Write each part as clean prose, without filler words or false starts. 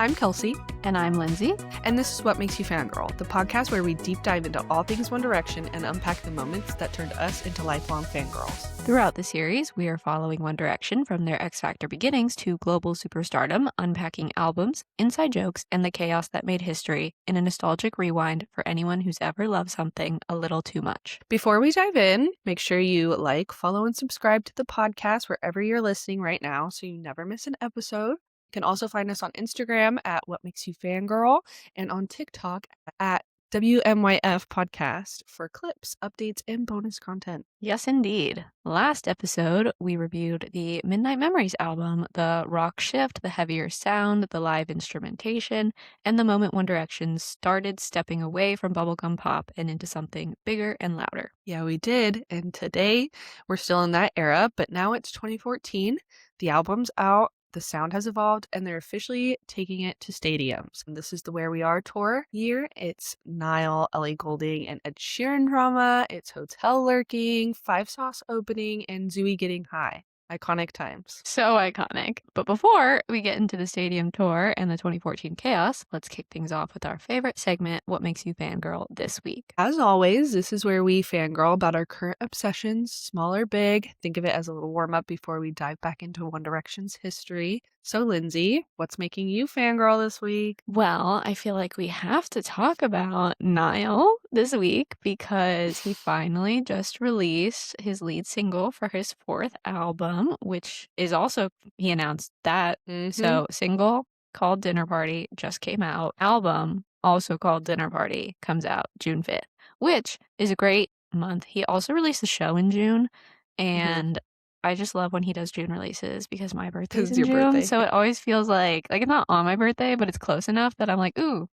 I'm Kelsey. And I'm Lindsay. And this is What Makes You Fangirl, the podcast where we deep dive into all things One Direction and unpack the moments that turned us into lifelong fangirls. Throughout the series, we are following One Direction from their X Factor beginnings to global superstardom, unpacking albums, inside jokes, and the chaos that made history in a nostalgic rewind for anyone who's ever loved something a little too much. Before we dive in, make sure you like, follow, and subscribe to the podcast wherever you're listening right now so you never miss an episode. You can also find us on Instagram at What Makes You Fangirl and on TikTok at WMYF Podcast for clips, updates, and bonus content. Yes, indeed. Last episode, we reviewed the Midnight Memories album, the rock shift, the heavier sound, the live instrumentation, and the moment One Direction started stepping away from bubblegum pop and into something bigger and louder. Yeah, we did. And today, we're still in that era, but now it's 2014. The album's out. The sound has evolved, and they're officially taking it to stadiums. And this is the Where We Are tour year. It's Niall, Ellie Goulding, and Ed Sheeran drama. It's Hotel Lurking, Five Sauce opening, and Zouis getting high. Iconic times. So iconic. But before we get into the stadium tour and the 2014 chaos, let's kick things off with our favorite segment, What Makes You Fangirl, this week. As always, this is where we fangirl about our current obsessions, small or big. Think of it as a little warm-up before we dive back into One Direction's history. So, Lindsay, what's making you fangirl this week? Well, I feel like we have to talk about Niall this week because he finally just released his lead single for his fourth album, which is also, he announced that. So, single called Dinner Party just came out. Album, also called Dinner Party, comes out June 5th, which is a great month. He also released a show in June, and I just love when he does June releases because my birthday's in your June, birthday. so it always feels like it's not on my birthday, but it's close enough that I'm like, ooh.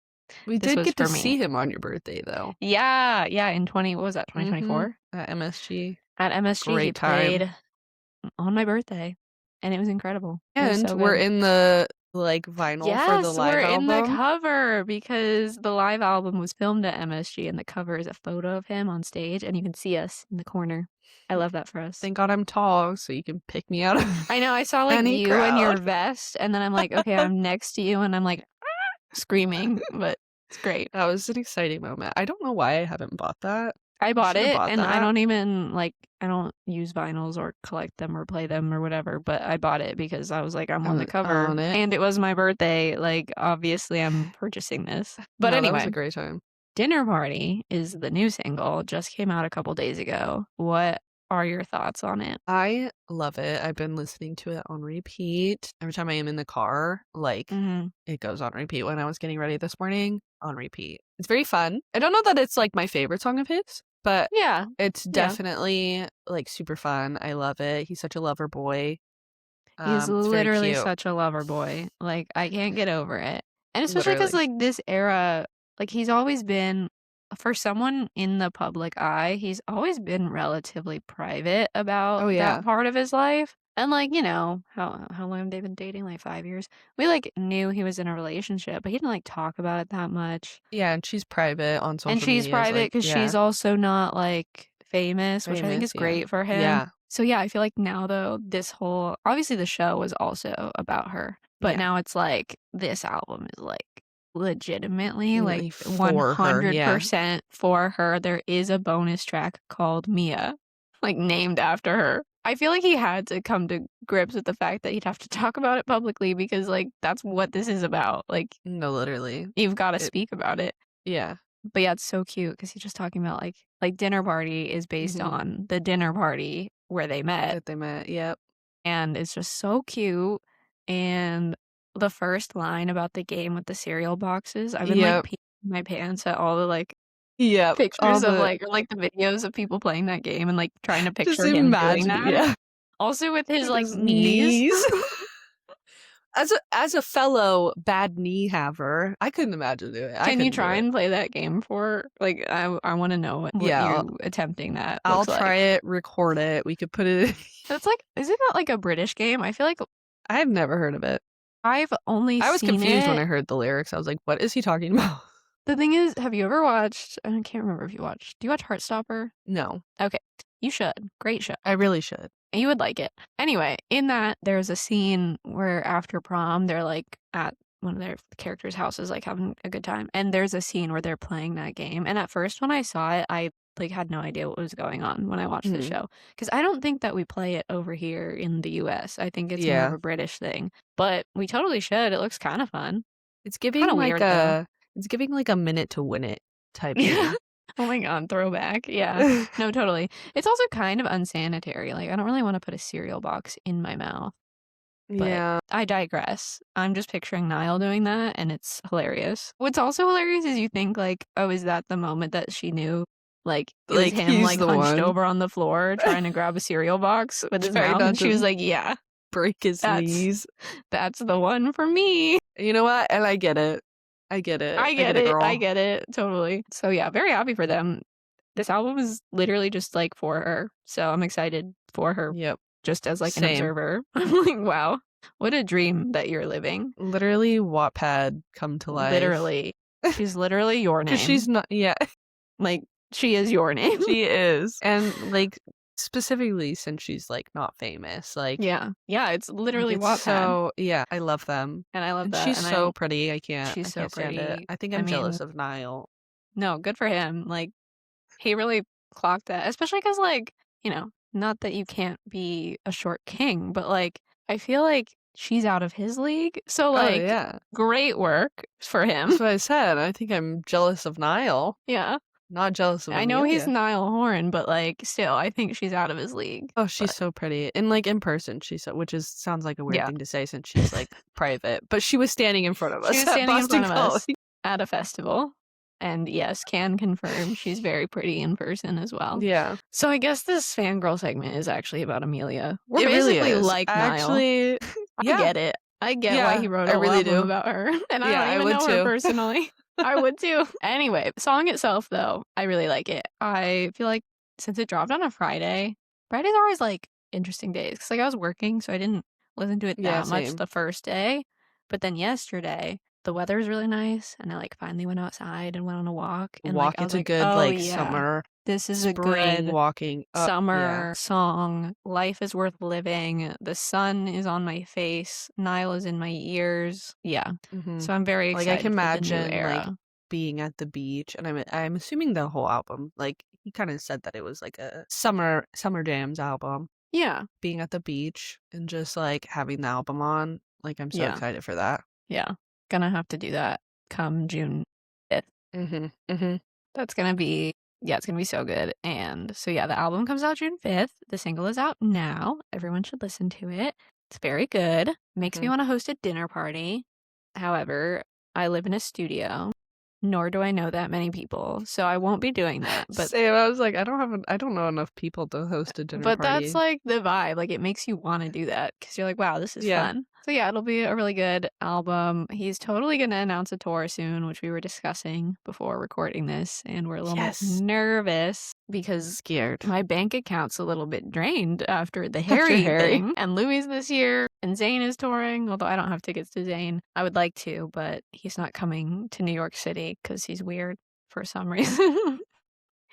We did get to see him on your birthday, though. Yeah, in what was that, 2024? At MSG. At MSG, Great he played on my birthday, and it was incredible. And so we're in the vinyl for the live album. Yes, we're in the cover because the live album was filmed at MSG, and the cover is a photo of him on stage, and you can see us in the corner. I love that for us. Thank God I'm tall, so you can pick me out of I know, I saw any you crowd. in your vest, and then I'm like, okay, I'm next to you, and I'm like, screaming, but it's great. That was an exciting moment. I don't know why I haven't bought that. I bought it, and I don't even, I don't use vinyls or collect them or play them or whatever, but I bought it because I was like, I'm on the cover, and it was my birthday. Obviously, I'm purchasing this. But anyway, that was a great time. Dinner Party is the new single, just came out a couple days ago. What are your thoughts on it? I love it. I've been listening to it on repeat. Every time I am in the car, it goes on repeat. When I was getting ready this morning, on repeat. It's very fun. I don't know that it's my favorite song of his, but yeah, it's definitely super fun. I love it. He's such a lover boy. He's literally such a lover boy. I can't get over it. And especially because this era, he's always been, for someone in the public eye, he's always been relatively private about that part of his life. And how long have they been dating? 5 years. We knew he was in a relationship, but he didn't talk about it that much. Yeah, and she's private on social media. And she's private because she's also not famous, which I think is great for him. Yeah. So yeah, I feel like now though, this whole, obviously the show was also about her, but now it's this album is legitimately 100% for her. There is a bonus track called Mia, named after her. I feel like he had to come to grips with the fact that he'd have to talk about it publicly because that's what this is about. No, literally, you've got to speak about it. Yeah. But yeah, it's so cute because he's just talking about Dinner Party is based on the dinner party where they met. Yep. And it's just so cute. And the first line about the game with the cereal boxes, I've been peeing my pants at all the pictures of or the videos of people playing that game and trying to picture him doing that. Yeah. Also with his knees. As a fellow bad knee haver, I couldn't imagine doing it. Can you try and play that game for I want to know what you attempting that. I'll try it, record it. We could put it. It's isn't that a British game? I feel like I've never heard of it. I was confused when I heard the lyrics. I was like, what is he talking about? The thing is, have you ever watched, I can't remember if you watched, do you watch Heartstopper? No. Okay. You should. Great show. I really should. You would like it. Anyway, in that, there's a scene where after prom, they're at one of their characters' houses, like having a good time. And there's a scene where they're playing that game. And at first when I saw it, I like had no idea what was going on when I watched the show. Because I don't think that we play it over here in the US. I think it's more of Yeah. a British thing. But we totally should. It looks kind of fun. It's Kind giving of like weird though. a minute to win it type Yeah. game. Oh my god, throwback. Yeah. No, totally. It's also kind of unsanitary. Like I don't really want to put a cereal box in my mouth. But Yeah. I digress. I'm just picturing Niall doing that, and it's hilarious. What's also hilarious is you think, like, oh, is that the moment that she knew? Like, it was him, he's like, the hunched one. over on the floor trying to grab a cereal box with his Trying mouth, not and she to was like, yeah, break his knees. that's the one for me. You know what? And I get it. I get it. I get it. girl. I get it. Totally. So, yeah, very happy for them. This album is literally just, like, for her. So I'm excited for her. Yep. Just as, like, an Same. observer. I'm like, wow. What a dream that you're living. Literally Wattpad come to life. Literally. She's literally your name. Because she's not, yeah. Like, she is your name. She is. And, like, specifically since she's, like, not famous. Like, yeah. Yeah, it's literally it's Wattpad. so, yeah, I love them. And I love And that. she's and so pretty. I can't She's so stand it. pretty. I think I'm jealous of Niall. No, good for him. Like, he really clocked that. Especially because, like, you know, not that you can't be a short king, but, like, I feel like she's out of his league. So, like, yeah. great work for him. That's what I said. I think I'm jealous of Niall. Yeah. Not jealous of I know Amelia. he's Niall Horan, but, like, still, I think she's out of his league. Oh, she's so pretty. And, like, in person, she's so, which is sounds like a weird thing to say since she's, like, private. But she was standing in front of us. She was standing in front of us at a festival. And yes, can confirm she's very pretty in person as well. Yeah. So I guess this fangirl segment is actually about Amelia. We're It basically really is. like Niall. Actually, yeah. I get it. I get why he wrote a really album about her. And I don't even know her personally. I would too. Anyway, the song itself, though, I really like it. I feel like since it dropped on a Fridays are always, like, interesting days. Because, like, I was working, so I didn't listen to it that much the first day. But then yesterday, the weather was really nice, and I, like, finally went outside and went on a walk. And, like, I was it's a good, like, yeah, summer. this is spring a good walking summer song. Life is worth living. The sun is on my face. Niall is in my ears. Yeah. So I'm very excited. Like, I can imagine, for the new era. like, being at the beach, and I'm assuming the whole album, like, he kind of said that it was like a summer jams album. Yeah. Being at the beach and just, like, having the album on. Like, I'm so excited for that. Yeah. Gonna have to do that come June 5th. That's gonna be, it's gonna be so good. And so, yeah, the album comes out June 5th. The single is out now. Everyone should listen to it. It's very good. Makes me want to host a dinner party. However, I live in a studio, nor do I know that many people, so I won't be doing that. But Same, I was like, I don't know enough people to host a dinner party. But that's, like, the vibe. Like, it makes you want to do that because you're like, wow, this is fun. So, yeah, it'll be a really good album. He's totally going to announce a tour soon, which we were discussing before recording this, and we're a little bit nervous because scared. My bank account's a little bit drained after the Harry thing. And Louis this year, and Zayn is touring, although I don't have tickets to Zayn. I would like to, but he's not coming to New York City because he's weird for some reason.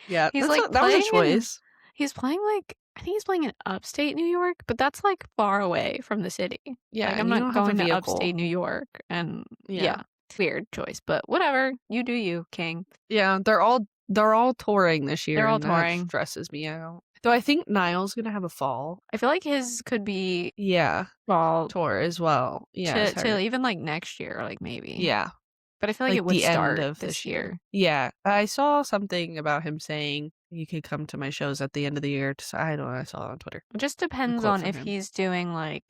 Yeah, he's like that was a choice. He's playing, like, I think he's playing in upstate New York, but that's, like, far away from the city. Yeah, like, I'm not going to upstate New York, and it's weird choice, but whatever. You do you, King. Yeah, they're all touring this year. They're all touring. That stresses me out. Though I think Niall's gonna have a fall. I feel like his could be fall tour as well. Yeah, to even, like, next year, like, maybe. Yeah. But I feel like it would start of this year. Yeah. I saw something about him saying you could come to my shows at the end of the year. I don't know. I saw it on Twitter. It just depends on if he's doing, like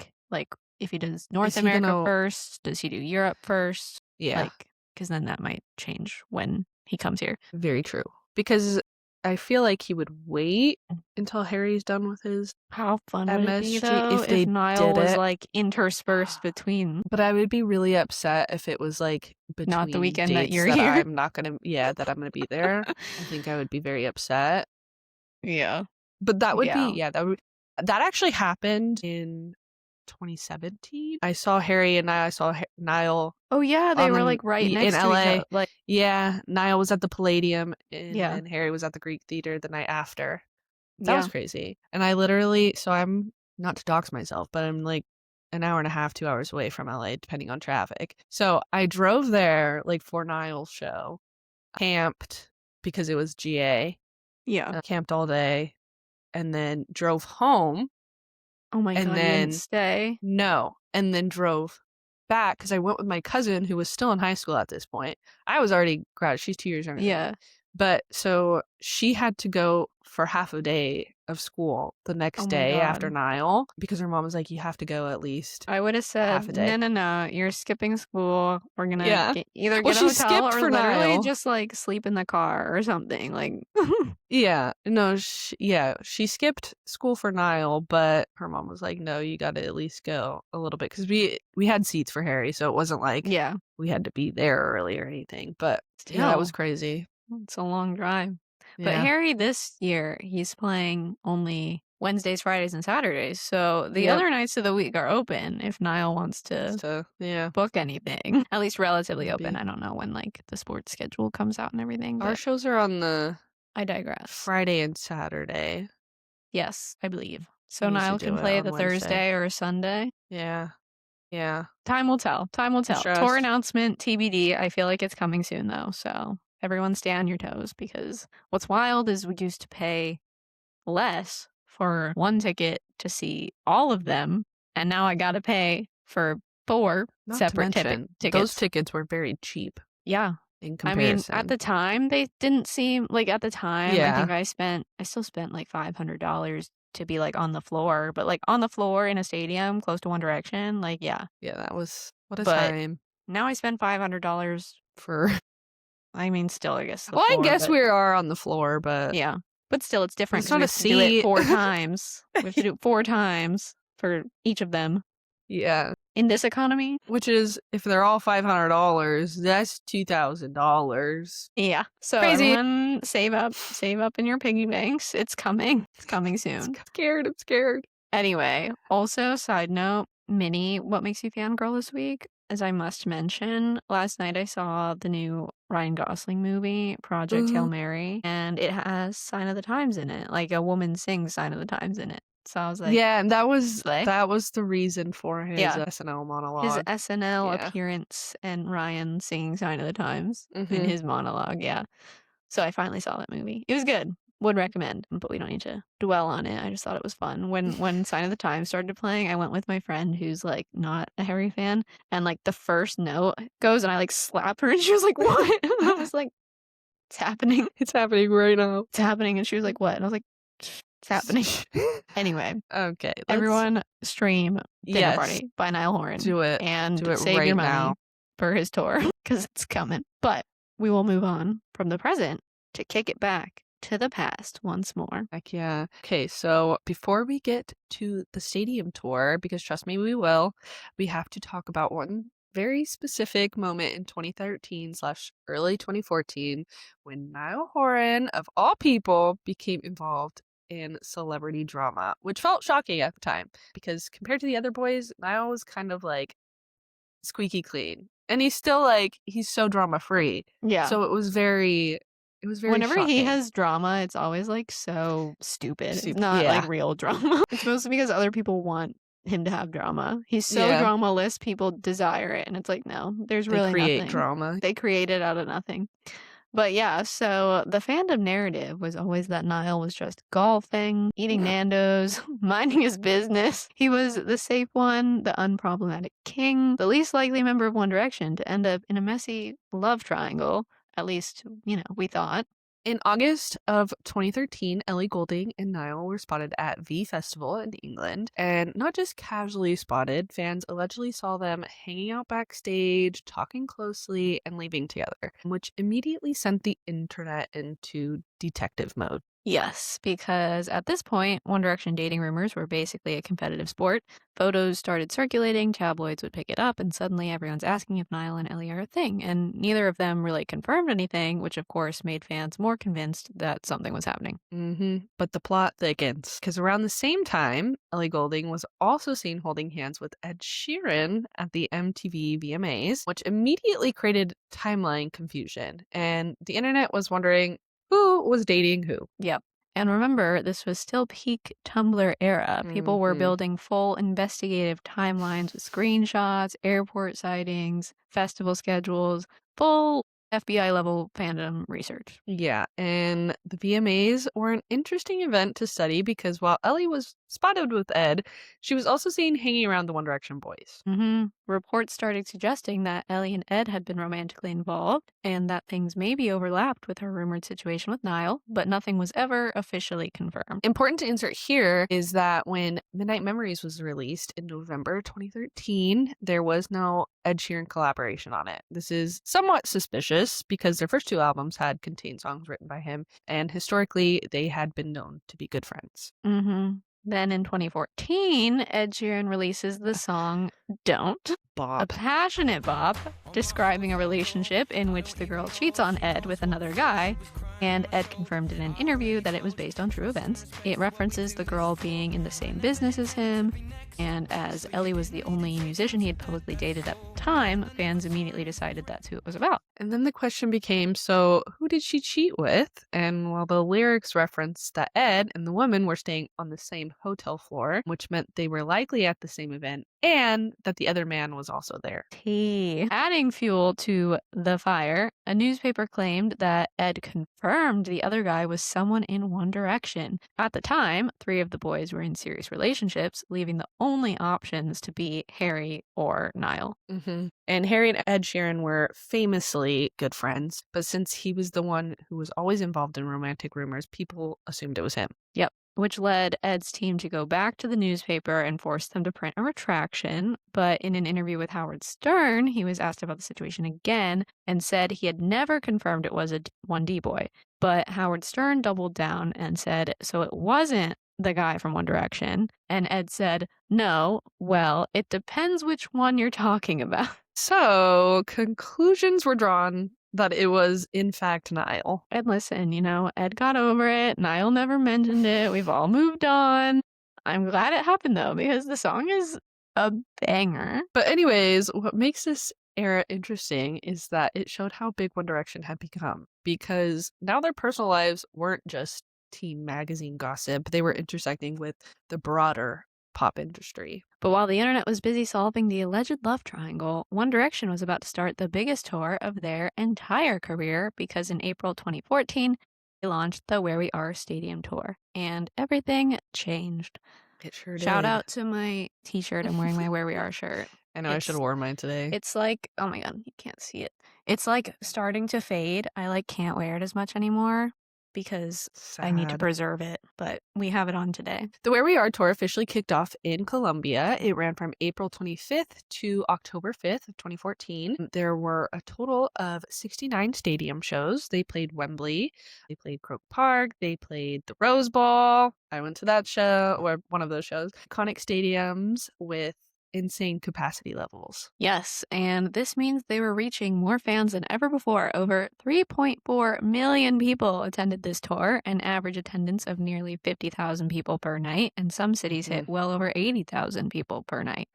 if he does North America first, does he do Europe first? Yeah. Like, because then that might change when he comes here. Very true. Because I feel like he would wait until Harry's done with his How fun would it be, MSG though, if Niall did was, it. like, interspersed between. But I would be really upset if it was, like, between Not the weekend that dates you're here. I'm not gonna, that I'm gonna be there. I think I would be very upset. Yeah. But that would be, that actually happened in 2017. I saw Harry and I saw Niall. Oh, yeah, they were, like, right next in to LA. each other. Like, yeah, Niall was at the Palladium and Harry was at the Greek Theater the night after. That was crazy. And I literally, so I'm not to dox myself, but I'm, like, an hour and a half, 2 hours away from LA, depending on traffic. So I drove there like for Niall's show, camped because it was GA, Yeah. camped all day, and then drove home. Oh my And God, you didn't then stay? no, and then drove back because I went with my cousin who was still in high school at this point. I was already grad. She's 2 years younger than me. Yeah. But so she had to go for half a day of school the Oh next my day after God. Niall because her mom was like, you have to go at least I would have half said, a day. no, you're skipping school. We're gonna Yeah. either Well, get a she hotel skipped or for literally Niall. just like sleep in the car or something. Like, Yeah. No, she skipped school for Niall, but her mom was like, no, you got to at least go a little bit because we had seats for Harry, so it wasn't like yeah, we had to be there early or anything. But yeah, that was still, crazy. it's a long drive. But Yeah. Harry this year, he's playing only Wednesdays, Fridays, and Saturdays. So the Yep. other nights of the week are open if Niall wants to So yeah, book anything. At least relatively open. maybe. I don't know when like the sports schedule comes out and everything, Our but shows are on the I digress. Friday and Saturday. Yes, I believe. So We usually Niall do can it play on the Wednesday. Thursday or a Sunday. Yeah. Yeah. Time will tell. Time will tell. Trust. Tour announcement TBD. I feel like it's coming soon though. So everyone stay on your toes because what's wild is we used to pay less for one ticket to see all of them. And now I got to pay for four Not to separate mention, tickets. those tickets were very cheap Yeah. in I mean, at comparison. the time, they didn't seem like at the time, I think Yeah. I still spent like $500 to be like on the floor, but like on the floor in a stadium close to One Direction, like, yeah. Yeah, that was what a But time now I spend $500 for. I mean, still, I guess the Well, I floor, guess but we are on the floor, but yeah. But still, it's different it's because we not a have to do it seat. 4 times. We have to do it 4 times for each of them. Yeah. In this economy? Which is, if they're all $500, that's $2,000. Yeah. So Crazy. everyone save up in your piggy banks. It's coming. It's coming soon. I'm scared. Anyway, also, side note, Minnie, what makes you fangirl this week? As I must mention, last night I saw the new Ryan Gosling movie, Project Hail Mary, and it has Sign of the Times in it. Like a woman sings Sign of the Times in it. So I was like, Yeah, and that was slay. the reason for his Yeah. SNL His monologue. SNL Yeah. appearance and Ryan singing Sign of the Times in Mhm. his monologue, yeah. So I finally saw that movie. It was good. Would recommend, but we don't need to dwell on it. I just thought it was fun. When Sign of the Times started playing, I went with my friend who's like not a Harry fan, and like the first note goes and I like slap her and she was like, "What?" And I was like, "It's happening. It's happening right now. It's happening." And she was like, "What?" And I was like, "It's happening." Anyway, Okay, everyone stream Dinner Yes. Party by Niall Horan. Do it. And Do it save right your money now. for his tour because it's coming. But we will move on from the present to kick it back to the past once more. Heck yeah. Okay, so before we get to the stadium tour, because trust me, we will, we have to talk about one very specific moment in 2013/early 2014 when Niall Horan, of all people, became involved in celebrity drama, which felt shocking at the time because compared to the other boys, Niall was kind of like squeaky clean. And he's still like, he's so drama free. Yeah. So it was very Whenever he shocking. has drama, it's always like so stupid. It's not Yeah. like real drama. It's mostly because other people want him to have drama. He's so Yeah. dramaless, people desire it. And it's like, no, there's They really create nothing. drama. They create it out of nothing. But yeah, so the fandom narrative was always that Niall was just golfing, eating Nando's, minding his business. He was the safe one, the unproblematic king, the least likely member of One Direction to end up in a messy love triangle. At least, we thought. In August of 2013, Ellie Goulding and Niall were spotted at V Festival in England. And not just casually spotted, fans allegedly saw them hanging out backstage, talking closely, and leaving together, which immediately sent the internet into detective mode. Yes, because at this point, One Direction dating rumors were basically a competitive sport. Photos started circulating, tabloids would pick it up, and suddenly everyone's asking if Niall and Ellie are a thing. And neither of them really confirmed anything, which of course made fans more convinced that something was happening. But the plot thickens, because around the same time, Ellie Goulding was also seen holding hands with Ed Sheeran at the MTV VMAs, which immediately created timeline confusion. And the internet was wondering who was dating who. Yep. And remember, this was still peak Tumblr era. People were Mhm. building full investigative timelines with screenshots, airport sightings, festival schedules, full FBI level fandom research. Yeah, and the VMAs were an interesting event to study because while Ellie was spotted with Ed, she was also seen hanging around the One Direction boys. Reports started suggesting that Ellie and Ed had been romantically involved and that things maybe overlapped with her rumored situation with Niall, but nothing was ever officially confirmed. Important to insert here is that when Midnight Memories was released in November 2013, there was no Ed Sheeran collaboration on it. This is somewhat suspicious because their first two albums had contained songs written by him, and historically, they had been known to be good friends. Then in 2014, Ed Sheeran releases the song Don't, a Bob. passionate bop describing a relationship in which the girl cheats on Ed with another guy, and Ed confirmed in an interview that it was based on true events. It references the girl being in the same business as him, and as Ellie was the only musician he had publicly dated at the time, fans immediately decided that's who it was about. And then the question became, so who did she cheat with? And while the lyrics referenced that Ed and the woman were staying on the same hotel floor, which meant they were likely at the same event, and that the other man was also there. Tea. Adding fuel to the fire, a newspaper claimed that Ed confirmed the other guy was someone in One Direction. At the time, 3 of the boys were in serious relationships, leaving the only options to be Harry or Niall. And Harry and Ed Sheeran were famously good friends, but since he was the one who was always involved in romantic rumors, people assumed it was him. Yep. Which led Ed's team to go back to the newspaper and force them to print a retraction. But in an interview with Howard Stern, he was asked about the situation again and said he had never confirmed it was a 1D boy. But Howard Stern doubled down and said, so it wasn't the guy from One Direction. And Ed said, no, well, it depends which one you're talking about. So conclusions were drawn that it was, in fact, Niall. And listen, Ed got over it. Niall never mentioned it. We've all moved on. I'm glad it happened though, because the song is a banger. But anyways, what makes this era interesting is that it showed how big One Direction had become, because now their personal lives weren't just teen magazine gossip, they were intersecting with the broader pop industry. But while the internet was busy solving the alleged love triangle, One Direction was about to start the biggest tour of their entire career because in April 2014, they launched the Where We Are Stadium tour, and everything changed. It sure did. Shout out to my t-shirt. I'm wearing my Where We Are shirt. I know I should have worn mine today. It's like, oh my god, you can't see it. It's like starting to fade. I can't wear it as much anymore because I need to Sad. preserve it, but we have it on today. The Where We Are tour officially kicked off in Colombia. It ran from April 25th to October 5th of 2014. There were a total of 69 stadium shows. They played Wembley, they played Croke Park, they played the Rose Bowl. I went to that show, or one of those shows. Iconic stadiums with insane capacity levels. Yes, and this means they were reaching more fans than ever before. Over 3.4 million people attended this tour, an average attendance of nearly 50,000 people per night, and some cities hit well over 80,000 people per night.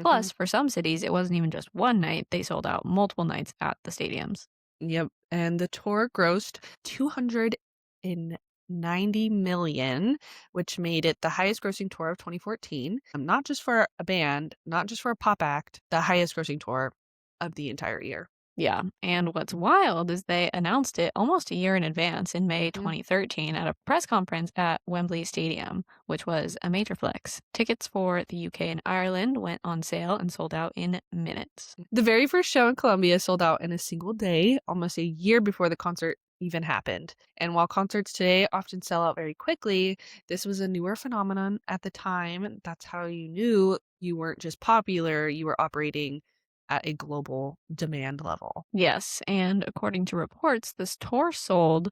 Plus, for some cities, it wasn't even just one night, they sold out multiple nights at the stadiums. Yep, and the tour grossed 290 million, which made it the highest grossing tour of 2014. Not just for a band, not just for a pop act, the highest grossing tour of the entire year. Yeah, and what's wild is they announced it almost a year in advance in May 2013 at a press conference at Wembley Stadium, which was a major flex. Tickets for the UK and Ireland went on sale and sold out in minutes. The very first show in Colombia sold out in a single day, almost a year before the concert even happened. And while concerts today often sell out very quickly, this was a newer phenomenon at the time. That's how you knew you weren't just popular, you were operating at a global demand level. Yes, and according to reports, this tour sold,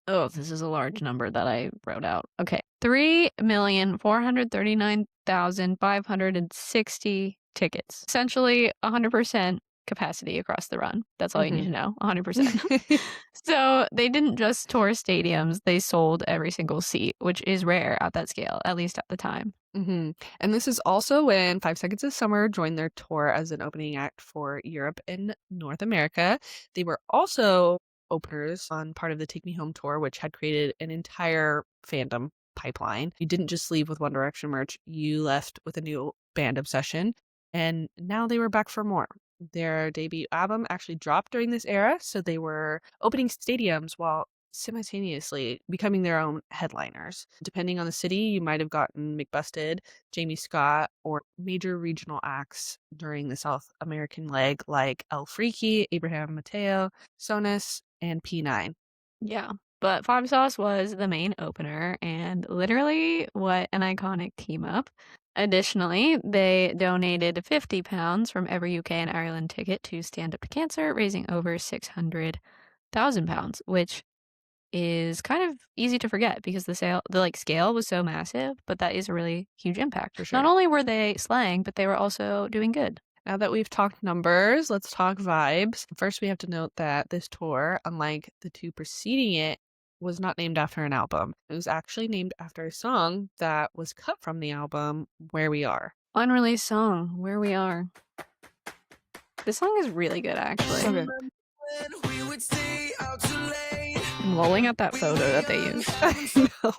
oh, this is a large number that I wrote out. Okay, 3,439,560 tickets. Essentially 100% capacity across the run. That's all you need to know, 100%. So they didn't just tour stadiums, they sold every single seat, which is rare at that scale, at least at the time. And this is also when 5 Seconds of Summer joined their tour as an opening act for Europe and North America. They were also openers on part of the Take Me Home tour, which had created an entire fandom pipeline. You didn't just leave with One Direction merch, you left with a new band obsession, and now they were back for more. Their debut album actually dropped during this era, so they were opening stadiums while simultaneously becoming their own headliners. Depending on the city, you might have gotten McBusted, Jamie Scott, or major regional acts during the South American leg like El Freaky, Abraham Mateo, Sonus, and P9. Yeah, but Five Sauce was the main opener, and literally what an iconic team up. Additionally, they donated £50 from every UK and Ireland ticket to Stand Up to Cancer, raising over £600,000, which is kind of easy to forget because the scale was so massive, but that is a really huge impact. For sure. Not only were they slaying, but they were also doing good. Now that we've talked numbers, let's talk vibes. First, we have to note that this tour, unlike the two preceding it, was not named after an album. It was actually named after a song that was cut from the album, Where We Are. Unreleased song, Where We Are. This song is really good, actually. Okay. I'm lolling at that photo that they used. I know.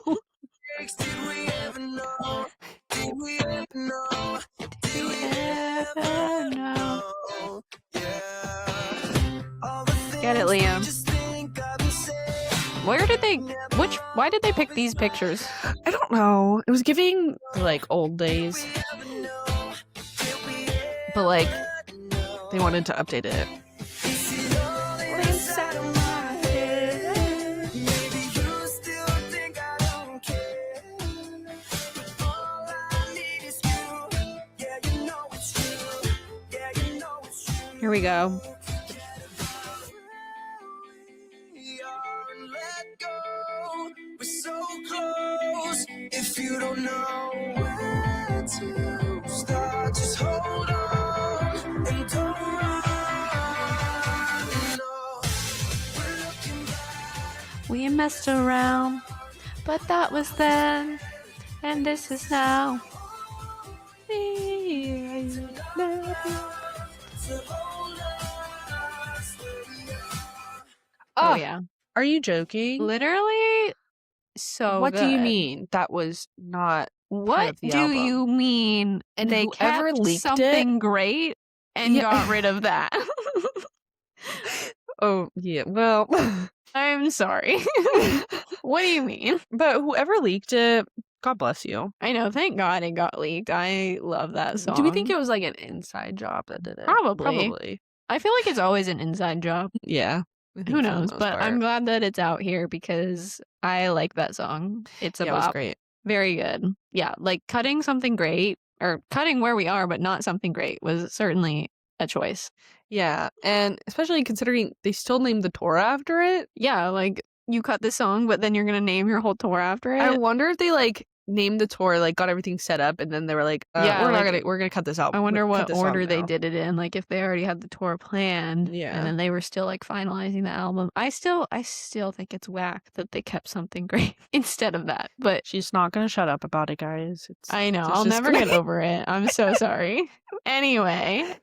Get it, Liam. Why did they pick these pictures? I don't know. It was giving like old days. But like they wanted to update it. Here we go. If you don't know where to start, just hold on and don't run. No, we're looking back. We messed around, but that was then, and this is now. Oh yeah. Are you joking? Literally so what good. do you mean that was not part What of the do album? you mean And they whoever kept leaked something great and Yeah. got rid of that? Oh, yeah. Well, I'm sorry. What do you mean? but whoever leaked it, God bless you. I know, thank God it got leaked. I love that song. Do we think it was like an inside job that did it? Probably. I feel like it's always an inside job. Yeah. Who knows? But I'm glad that it's out here because I like that song. It's a it was bop. great. Very good. Yeah, like cutting something great or cutting Where We Are but not something great was certainly a choice. Yeah, and especially considering they still named the tour after it. Yeah, like you cut this song but then you're going to name your whole tour after it. I wonder if they like named the tour, like got everything set up, and then they were like, we're gonna cut this out. I wonder what order they now. did it in, like if they already had the tour planned, Yeah, and then they were still like finalizing the album. I still think it's whack that they kept something great instead of that. But she's not gonna shut up about it, guys. I know, I'll never get over it. I'm so sorry. Anyway,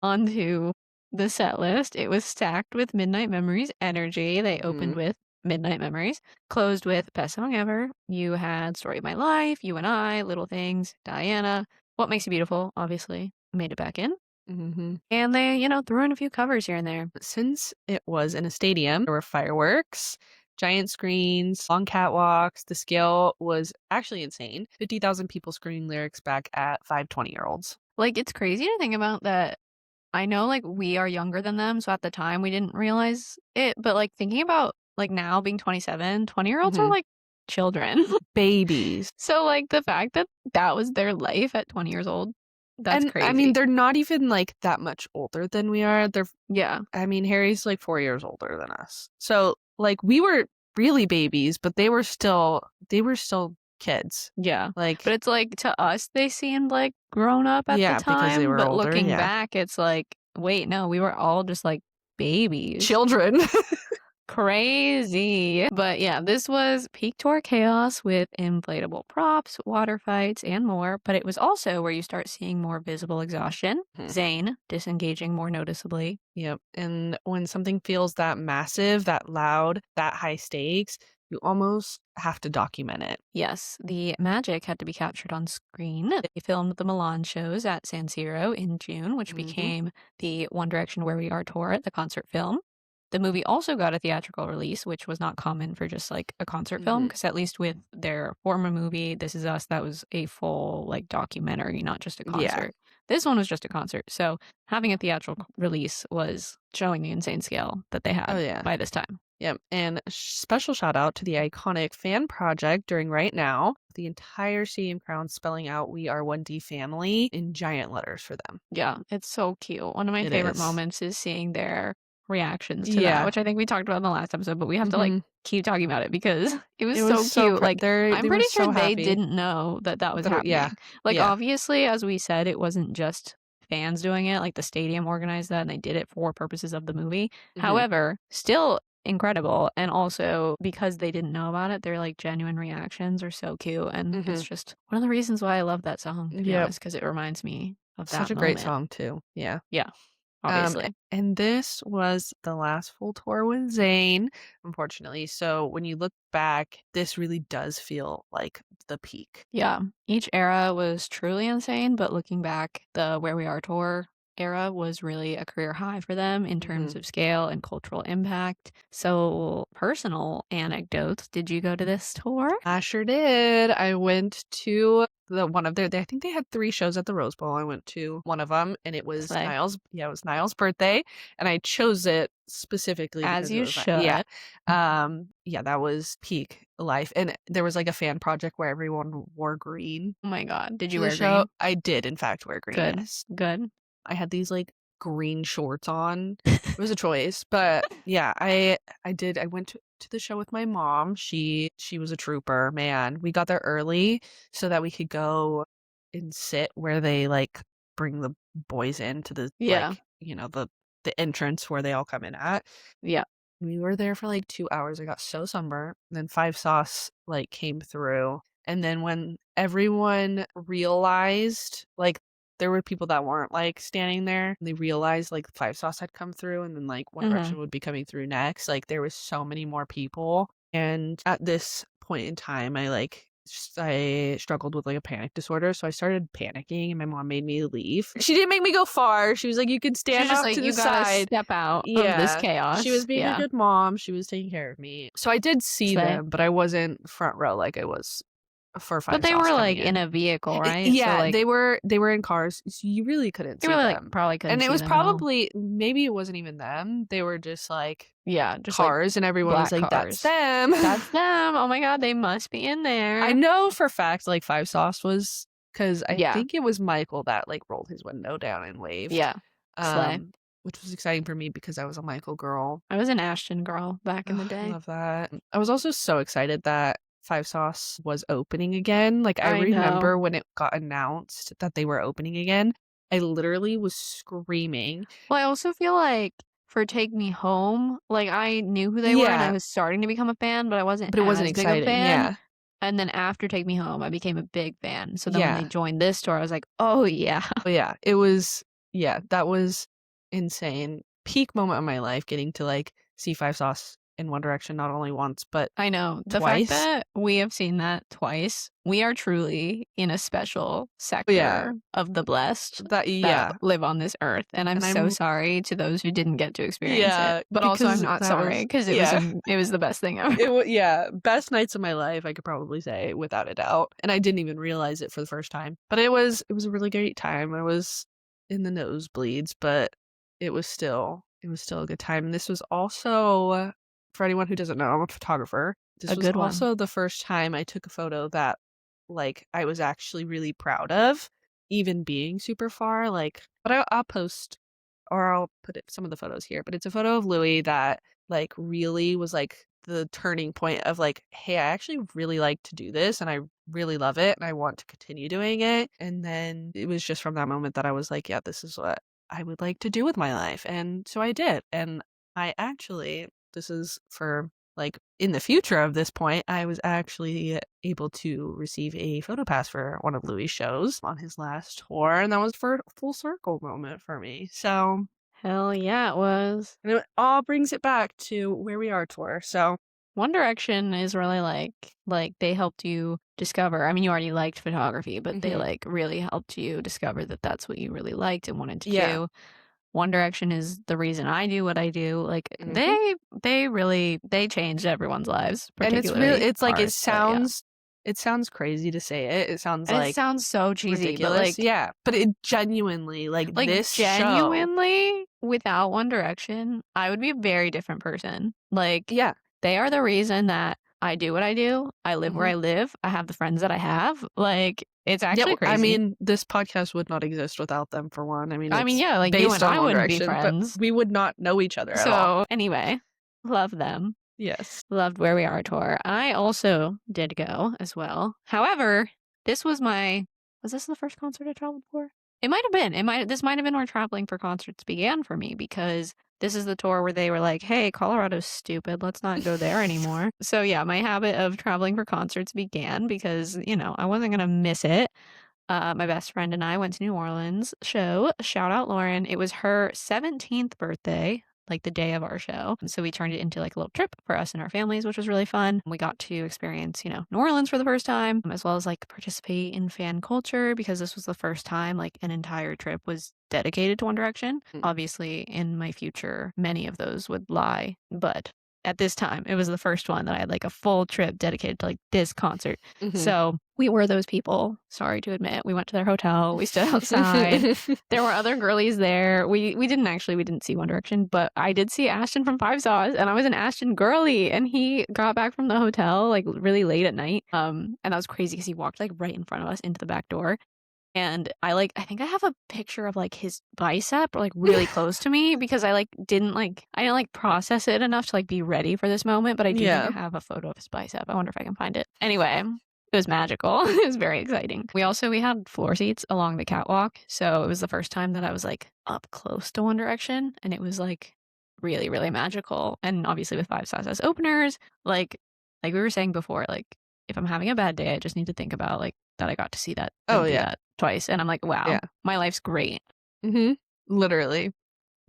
on to the set list. It was stacked with Midnight Memories energy. They opened with Midnight Memories, closed with Best Song Ever. You had Story of My Life, You and I, Little Things, Diana, What Makes You Beautiful, obviously made it back in. And they, threw in a few covers here and there. Since it was in a stadium, there were fireworks, giant screens, long catwalks. The scale was actually insane. 50,000 people screaming lyrics back at 5 20-year-olds. Like, it's crazy to think about that. I know, like, we are younger than them, so at the time we didn't realize it, but, like, thinking about, like, now being 27, 20-year-olds are, like, children. Babies. So, like, the fact that that was their life at 20 years old, that's crazy. I mean, they're not even, like, that much older than we are. Yeah. I mean, Harry's, like, 4 years older than us. So, like, we were really babies, but they were still kids. Yeah. Like, but it's like, to us, they seemed like grown up at the time. Because they were but older, looking back, it's like, wait, no, we were all just like babies. Children. crazy. But yeah, this was peak tour chaos with inflatable props, water fights, and more. But it was also where you start seeing more visible exhaustion. Mhm. Zayn disengaging more noticeably. Yep. And when something feels that massive, that loud, that high stakes, you almost have to document it. Yes, the magic had to be captured on screen. They filmed the Milan shows at San Siro in June, which Hmm. became the One Direction Where We Are tour, the concert film. The movie also got a theatrical release, which was not common for just like a concert film, Hmm. because at least with their former movie, This Is Us, that was a full like documentary, not just a Yeah. concert. This one was just a concert. So having a theatrical release was showing the insane scale that they Oh, had yeah. by this time. Yep. And special shout out to the iconic fan project during Right Now. The entire stadium crowd spelling out "We Are 1D Family" in giant letters for them. Yeah, it's so cute. One of my It favorite is. moments is seeing their reactions to that, Yeah. which I think we talked about in the last episode, but we have to like Hmm. keep talking about it because it was It was so so cute. Like, I'm they were pretty sure so they happy. didn't know that that was Yeah. happening. Like, Yeah. obviously, as we said, it wasn't just fans doing it. Like, the stadium organized that and they did it for purposes of the movie. Hmm. However, still incredible. And also, because they didn't know about it, their like genuine reactions are so cute. And Hmm. it's just one of the reasons why I love that song, to be Yep. honest, because it reminds me of Such that a great moment. song too. Yeah. Yeah, obviously. And this was the last full tour with Zayn, unfortunately. So when you look back, this really does feel like the peak. Yeah, each era was truly insane, but looking back, the Where We Are tour era was really a career high for them in Hmm. terms of scale and cultural impact. So, personal anecdotes. Did you go to this tour? I sure did. I went to the one of I think they had 3 shows at the Rose Bowl. I went to one of them, and it was Slay. Niall's birthday, and I chose it specifically As because it you was yeah. should. Yeah, that was peak life, and there was, like, a fan project where everyone wore green Oh my god. Did you to the wear show. green? I did, in fact, wear green, Good. yes. Good. I had these, like, green shorts on. It was a choice, but yeah, I did. I went to the show with my mom. She was a trooper, man. We got there early so that we could go and sit where they, like, bring the boys into the, Yeah. like, the entrance where they all come in at. Yeah. We were there for, like, 2 hours. I got so sunburnt. Then Five Sauce, like, came through, and then when everyone realized, like, there were people that weren't, like, standing there, and they realized, like, Five Sauce had come through, and then, like, One Mhm. Direction would be coming through next, like, there was so many more people, and at this point in time, I struggled with, like, a panic disorder, so I started panicking, and my mom made me leave. She didn't make me go far. She was like, "You can She's stand just off like, to the you gotta side." step out of this Yeah. She was chaos. being a Yeah. good mom, she was taking care of me. So I did see Slay. them, but I wasn't front row like I was for But Five they Sauce were coming like in in. a vehicle, right? So Yeah, like they were in cars, so you really couldn't you see really like them. probably couldn't And it see was them at all. probably maybe it wasn't even them, they were just, like, Yeah, just like cars, and everyone was black like, "That's cars. them." That's them. Oh my god, they must be in I there. know for a fact, like, Five Sauce was, because I Yeah. think it was Michael that, like, rolled his window down and waved, Yeah. Slay. which was exciting for me because I was a Michael girl. I was an Ashton girl back in the Ugh, day. love that. I was also so excited that Five Sauce was opening again. Like, I I know. remember when it got announced that they were opening again, I literally was screaming. Well, I also feel like for Take Me Home, like I knew who they were and I Yeah, was starting to become a fan, but I wasn't but it wasn't as big of a exciting. fan. Yeah. And then after Take Me Home, I became a big fan. So then when they Yeah. joined this tour, I was like, oh yeah. But yeah, it was, yeah, that was insane. Peak moment of my life getting to, like, see Five Sauce in One Direction not only once, but I know. The fact twice. that we have seen that twice, we are truly in a special Yeah. sector of the blessed that Yeah. live on this earth. And I'm And so I'm sorry to those who didn't get to experience it. yeah, But also I'm because not that sorry was because yeah. it was the best thing ever. Yeah, best nights of my life, I could probably say without a doubt, and I didn't even realize it for the first time. But it was a really great time. I was in the nosebleeds, but it was still a good time. And this was also, for anyone who doesn't know, I'm a photographer. This A was good one. also the first time I took a photo that, like, I was actually really proud of, even being super far. Like, but I'll post, or I'll put some of the photos here. But it's a photo of Louis that, like, really was like the turning point of, like, hey, I actually really like to do this, and I really love it, and I want to continue doing it. And then it was just from that moment that I was like, yeah, this is what I would like to do with my life. And so I did. And I actually this is for like in the future of this point, I was actually able to receive a photo pass for one of Louis' shows on his last tour, and that was for a full circle moment for me. So Hell yeah, it was. and it all brings it back to Where We Are tour. So One Direction is really like they helped you discover. I mean, you already liked photography, but they like really helped you discover that that's what you really liked and wanted to do. One Direction is the reason I do what I do. Like they really changed everyone's lives, and it's really particularly it's like ours, but yeah. it sounds crazy to say it. It sounds And it like sounds so cheesy, but ridiculous. Yeah, but it genuinely like this show. genuinely, without One Direction, I would be a very different person. Like, Yeah. they are the reason that I do what I do. I live where I live. I have the friends that I have. Like, it's actually crazy. I mean, this podcast would not exist without them, for one. I mean, yeah, like you and I wouldn't be friends. But we would not know each other at all. So, anyway, love them. Yes. Loved Where We Are tour. I also did go as well. However, this was this the first concert I traveled for? It might have been. This might have been where traveling for concerts began for me, because this is the tour where they were like, hey, Colorado's stupid. Let's not go there anymore. So yeah, my habit of traveling for concerts began because, I wasn't going to miss it. My best friend and I went to New Orleans show. Shout out Lauren. It was her 17th birthday, like the day of our show. And so we turned it into like a little trip for us and our families, which was really fun. We got to experience, New Orleans for the first time, as well as like participate in fan culture, because this was the first time like an entire trip was dedicated to One Direction. Obviously, in my future, many of those would lie, but at this time, it was the first one that I had like a full trip dedicated to like this concert. So we were those people. Sorry to admit, we went to their hotel. We stood outside. There were other girlies there. We didn't see One Direction, but I did see Ashton from Five Sauce, and I was an Ashton girly, and he got back from the hotel like really late at night. And that was crazy because he walked like right in front of us into the back door. And I think I have a picture of like his bicep like really close to me, because I didn't process it enough to like be ready for this moment, but I do think I have a photo of his bicep. I wonder if I can find it. Anyway, it was magical. It was very exciting. We had floor seats along the catwalk, so it was the first time that I was like up close to One Direction, and it was like really, really magical. And obviously with Five Sauce as openers, like we were saying before, like if I'm having a bad day, I just need to think about like that I got to see that. That twice, and I'm like, wow, my life's great. Literally.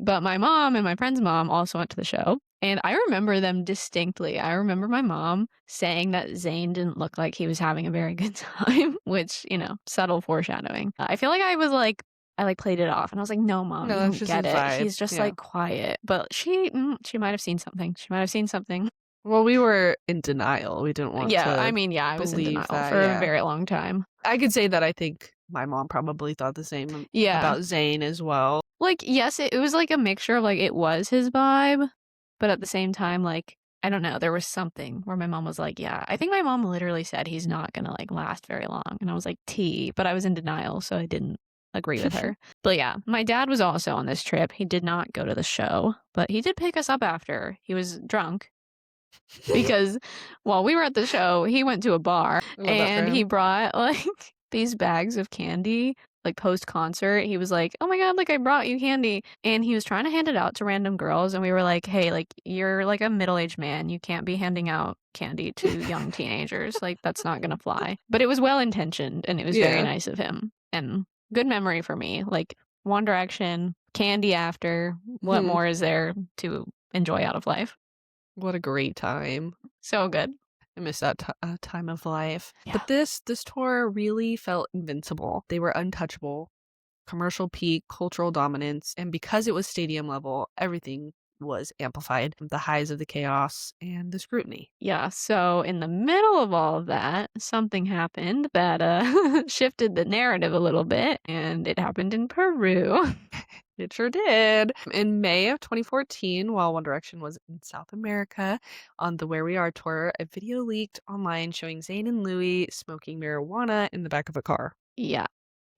But my mom and my friend's mom also went to the show, and I remember them distinctly. I remember my mom saying that Zayn didn't look like he was having a very good time, which, subtle foreshadowing. I feel like I played it off, and I was like, no, Mom, you don't get it. Vibe. He's just like quiet. But she might have seen something. Well, we were in denial. We didn't want to. I was in denial for a very long time. I could say that I think my mom probably thought the same about Zayn as well. Like, yes, it was like a mixture of like it was his vibe, but at the same time, like, I don't know, there was something where my mom was like, yeah, I think my mom literally said he's not gonna like last very long. And I was like, but I was in denial, so I didn't agree with her. But yeah, my dad was also on this trip. He did not go to the show, but he did pick us up after. He was drunk. Because while we were at the show, he went to a bar and he brought like these bags of candy, like post concert. He was like, oh my God, like I brought you candy. And he was trying to hand it out to random girls. And we were like, hey, like you're like a middle-aged man. You can't be handing out candy to young teenagers. Like that's not going to fly. But it was well-intentioned, and it was very nice of him. And good memory for me. Like One Direction, candy after. What more is there to enjoy out of life? What a great time. So good. I miss that time of life. Yeah. But this tour really felt invincible. They were untouchable. Commercial peak, cultural dominance. And because it was stadium level, everything was amplified. The highs of the chaos and the scrutiny. Yeah, so in the middle of all of that, something happened that shifted the narrative a little bit. And it happened in Peru. It sure did. In May of 2014, while One Direction was in South America on the Where We Are tour, a video leaked online showing Zayn and Louis smoking marijuana in the back of a car. Yeah.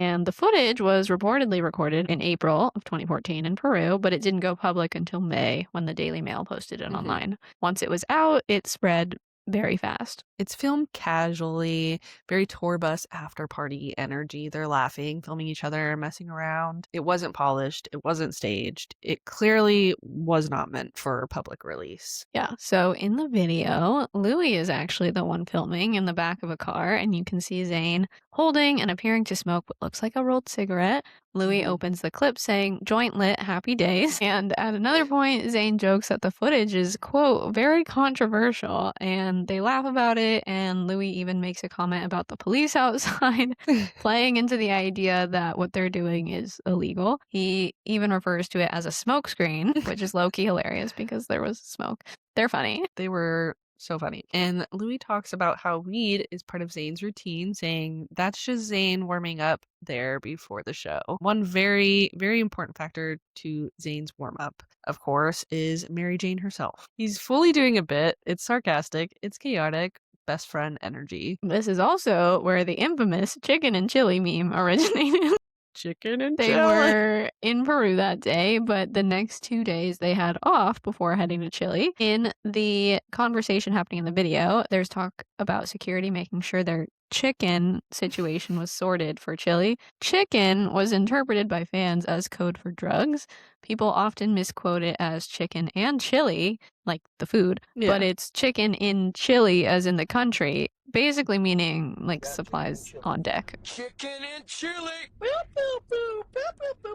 And the footage was reportedly recorded in April of 2014 in Peru, but it didn't go public until May when the Daily Mail posted it online. Once it was out, it spread very fast. It's filmed casually, very tour bus after party energy. They're laughing, filming each other, messing around. It wasn't polished, it wasn't staged. It clearly was not meant for public release. Yeah, so in the video, Louis is actually the one filming in the back of a car, and you can see Zayn holding and appearing to smoke what looks like a rolled cigarette. Louis Mhm. opens the clip saying, "Joint lit, happy days." And at another point, Zayn jokes that the footage is, quote, very controversial, and they laugh about it. And Louis even makes a comment about the police outside, playing into the idea that what they're doing is illegal. He even refers to it as a smoke screen, which is low key hilarious because there was smoke. They're funny. They were so funny. And Louis talks about how weed is part of Zayn's routine, saying that's just Zayn warming up there before the show. One very, very important factor to Zayn's warm up, of course, is Mary Jane herself. He's fully doing a bit. It's sarcastic, it's chaotic, best friend energy. This is also where the infamous chicken and chili meme originated. Chicken and They chili. were in Peru that day, but the next 2 days they had off before heading to Chile. In the conversation happening in the video, there's talk about security making sure their chicken situation was sorted for Chile. Chicken was interpreted by fans as code for drugs. People often misquote it as chicken and chili, like the food, but Yeah. it's chicken in Chile, as in the country, basically meaning like supplies on deck. Chicken and chili.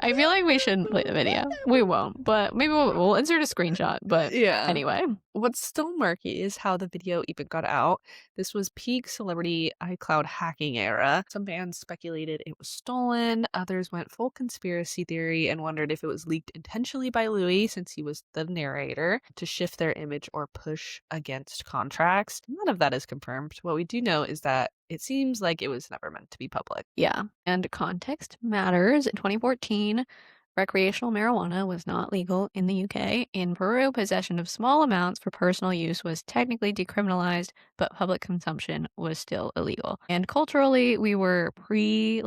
I feel like we shouldn't play the video. We won't, but maybe we'll insert a screenshot. But Yeah. anyway, What's still murky is how the video even got out. This was peak celebrity iCloud hacking era. Some fans speculated it was stolen, others went full conspiracy theory and wondered if it was leaked intentionally by Louis, since he was the narrator, to shift their image or push against contracts. None of that is confirmed. What we do know is that it seems like it was never meant to be public. yeah. And context matters. In 2014, recreational marijuana was not legal in the UK. In Peru, possession of small amounts for personal use was technically decriminalized, but public consumption was still illegal. And culturally, we were fully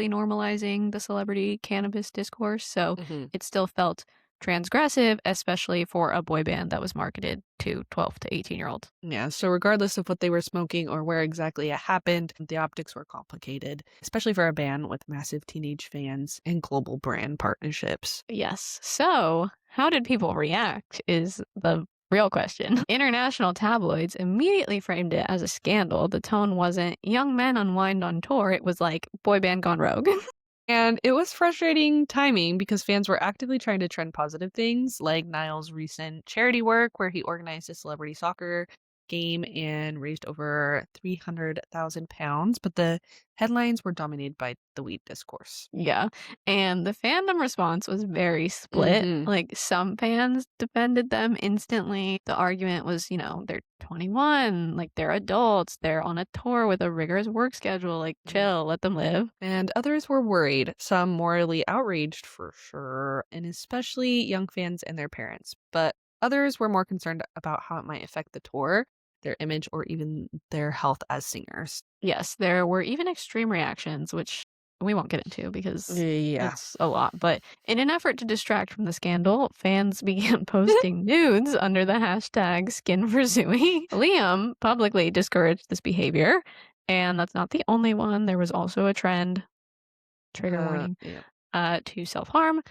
normalizing the celebrity cannabis discourse, so it still felt transgressive, especially for a boy band that was marketed to 12 to 18-year-olds. Yeah, so regardless of what they were smoking or where exactly it happened, the optics were complicated, especially for a band with massive teenage fans and global brand partnerships. Yes. So, how did people react is the real question. International tabloids immediately framed it as a scandal. The tone wasn't young men unwind on tour, it was like boy band gone rogue. And it was frustrating timing because fans were actively trying to trend positive things, like Niall's recent charity work, where he organized a celebrity soccer game and raised over £300,000. But the headlines were dominated by the weed discourse. Yeah. And the fandom response was very split. Like, some fans defended them instantly. The argument was, they're 21, like, they're adults, they're on a tour with a rigorous work schedule, like, chill, let them live. And others were worried, some morally outraged for sure, and especially young fans and their parents. But others were more concerned about how it might affect the tour, their image, or even their health as singers. Yes, there were even extreme reactions, which we won't get into because Yeah. it's a lot. But in an effort to distract from the scandal, fans began posting nudes under the hashtag #SkinForZouis. Liam publicly discouraged this behavior, and that's not the only one. There was also a trend, trigger warning, Yeah. to self-harm.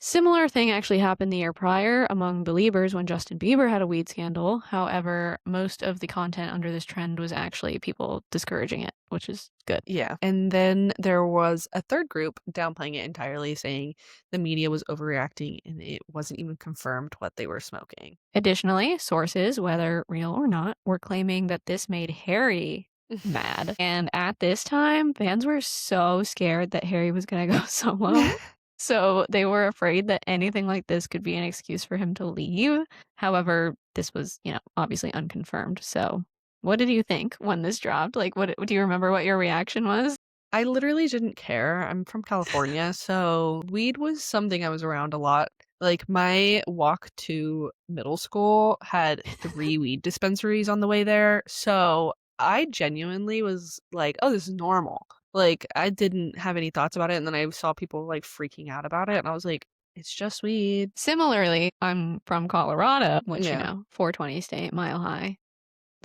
Similar thing actually happened the year prior among Beliebers when Justin Bieber had a weed scandal. However, most of the content under this trend was actually people discouraging it, which is good. Yeah. And then there was a third group downplaying it entirely, saying the media was overreacting and it wasn't even confirmed what they were smoking. Additionally, sources, whether real or not, were claiming that this made Harry mad. And at this time, fans were so scared that Harry was going to go solo. So they were afraid that anything like this could be an excuse for him to leave. However, this was, obviously unconfirmed. So what did you think when this dropped? Like, what do you remember what your reaction was? I literally didn't care. I'm from California, so weed was something I was around a lot. Like, my walk to middle school had 3 weed dispensaries on the way there, so I genuinely was like, "Oh, this is normal." Like, I didn't have any thoughts about it, and then I saw people, like, freaking out about it, and I was like, "It's just weed." Similarly, I'm from Colorado, which, Yeah. 420 state, mile high.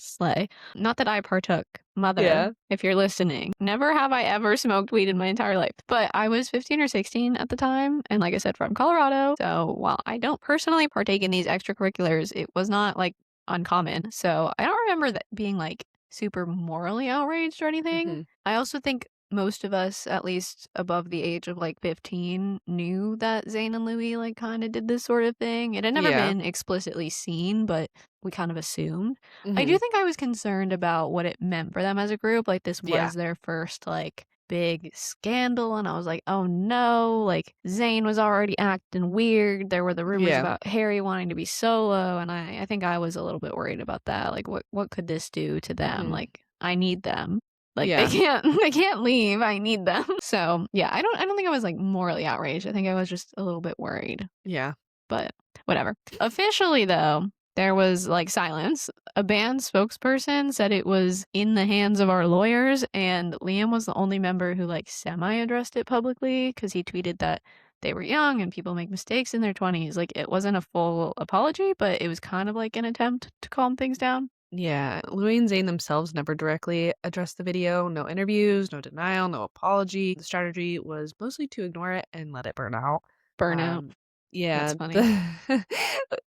Slay. Not that I partook. Mother, Yeah. if you're listening, never have I ever smoked weed in my entire life. But I was 15 or 16 at the time, and like I said, from Colorado. So while I don't personally partake in these extracurriculars, it was not like uncommon. So I don't remember that being like super morally outraged or anything. Hmm. I also think most of us, at least above the age of like 15, knew that Zayn and Louis like kind of did this sort of thing. It had never Yeah. been explicitly seen, but we kind of assumed. I Hmm. do think I was concerned about what it meant for them as a group. Like, this Yeah. was their first, like, big scandal, and I was like, "Oh, no." Like, Zayn was already acting weird. There were the rumors Yeah. about Harry wanting to be solo, and I think I was a little bit worried about that. Like, what could this do to them? Hmm. Like, I need them. Like, they Yeah. can't they can't leave. I need them. So, yeah, I don't think I was, like, morally outraged. I think I was just a little bit worried, Yeah. but whatever. Officially, though, there was like silence. A band spokesperson said it was in the hands of our lawyers, and Liam was the only member who like semi addressed it publicly because he tweeted that they were young and people make mistakes in their 20s. Like, it wasn't a full apology, but it was kind of like an attempt to calm things down. Yeah. Louis and Zayn themselves never directly addressed the video. No interviews, no denial, no apology. The strategy was mostly to ignore it and let it burn out. Burnout. Um, That's yeah, funny. the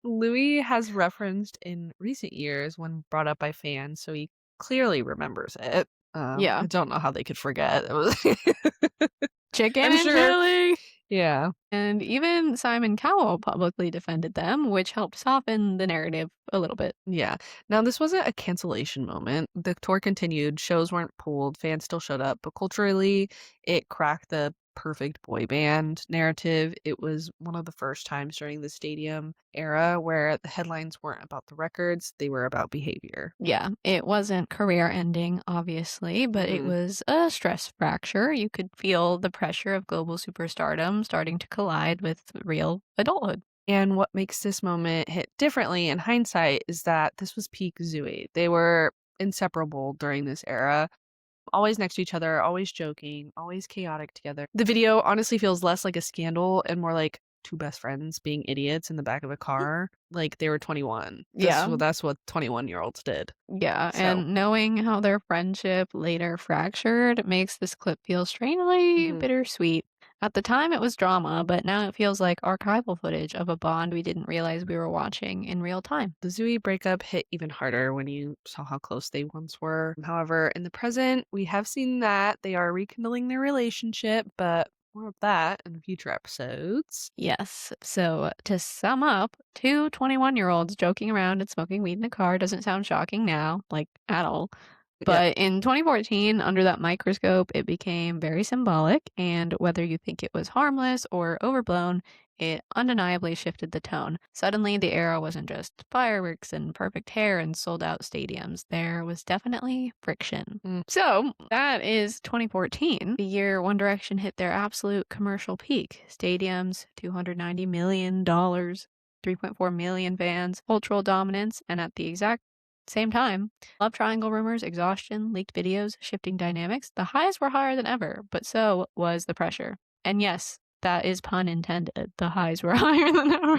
Louis has referenced in recent years when brought up by fans, so he clearly remembers it. Yeah. I don't know how they could forget. It was Chicken I'm and sure. chili. Yeah. And even Simon Cowell publicly defended them, which helped soften the narrative a little bit. Yeah. Now, this wasn't a cancellation moment. The tour continued, shows weren't pulled, fans still showed up, but culturally, it cracked the perfect boy band narrative. It was one of the first times during the stadium era where the headlines weren't about the records, they were about behavior. Yeah, it wasn't career ending, obviously, but it Hmm. was a stress fracture. You could feel the pressure of global superstardom starting to collide with real adulthood. And what makes this moment hit differently in hindsight is that this was peak Zouis. They were inseparable during this era, always next to each other, always joking, always chaotic together. The video honestly feels less like a scandal and more like two best friends being idiots in the back of a car. Like they were 21. Yeah, That's what 21-year-olds did. yeah, So, and knowing how their friendship later fractured makes this clip feel strangely mhm. bittersweet. At the time, it was drama, but now it feels like archival footage of a bond we didn't realize we were watching in real time. The Zooey breakup hit even harder when you saw how close they once were. However, in the present, we have seen that they are rekindling their relationship, but more of that in future episodes. Yes. So to sum up, two 21-year-olds joking around and smoking weed in a car doesn't sound shocking now, like at all. Yep. But in 2014, under that microscope, it became very symbolic. And whether you think it was harmless or overblown, it undeniably shifted the tone. Suddenly, the era wasn't just fireworks and perfect hair and sold out stadiums. There was definitely friction. Mm. So that is 2014, the year One Direction hit their absolute commercial peak. Stadiums, $290 million, 3.4 million fans, cultural dominance, and at the exact same time, love triangle rumors, exhaustion, leaked videos, shifting dynamics. The highs were higher than ever, but so was the pressure. And yes, that is pun intended. The highs were higher than ever.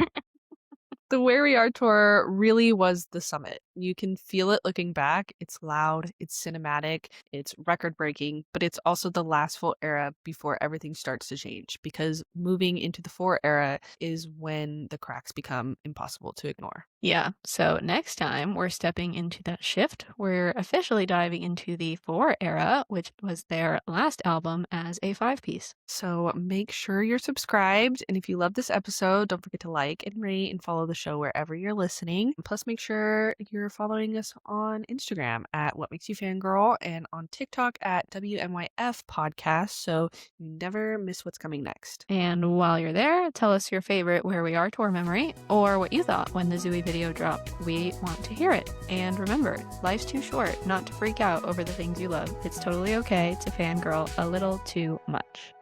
The Where We Are tour really was the summit. You can feel it looking back. It's loud, it's cinematic, it's record breaking, but it's also the last full era before everything starts to change because moving into the four era is when the cracks become impossible to ignore. Yeah, so next time we're stepping into that shift. We're officially diving into the Four era, which was their last album as a five-piece. So make sure you're subscribed. And if you love this episode, don't forget to like and rate and follow the show wherever you're listening. Plus, make sure you're following us on Instagram at What Makes You Fangirl and on TikTok at WMYF Podcast so you never miss what's coming next. And while you're there, tell us your favorite Where We Are tour memory or what you thought when the Zouis video dropped. We want to hear it. And remember, life's too short not to freak out over the things you love. It's totally okay to fangirl a little too much.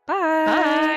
Bye. Bye!